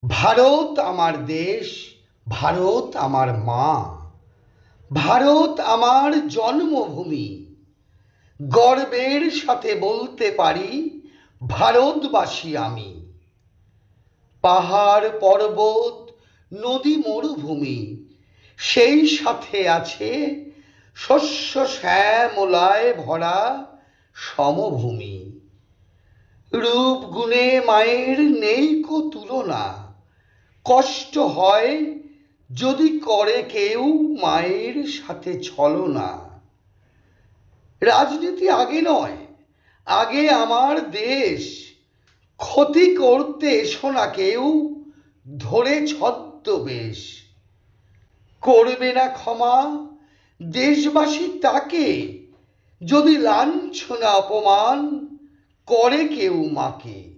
ভারত আমার দেশ, ভারত আমার মা, ভারত আমার জন্মভূমি। গর্বের সাথে বলতে পারি ভারতবাসী আমি। পাহাড় পর্বত নদী মরুভূমি, সেই সাথে আছে শস্য শ্যামলায় ভরা সমভূমি। রূপ গুণে মায়ের নেই কো তুলনা, কষ্ট হয় যদি করে কেউ মায়ের সাথে ছলনা। রাজনীতি আগে নয়, আগে আমার দেশ। ক্ষতি করতে এসো না কেউ ধরে ছদ্মবেশ। করবে না ক্ষমা দেশবাসী তাকে, যদি লাঞ্ছনা অপমান করে কেউ মাকে।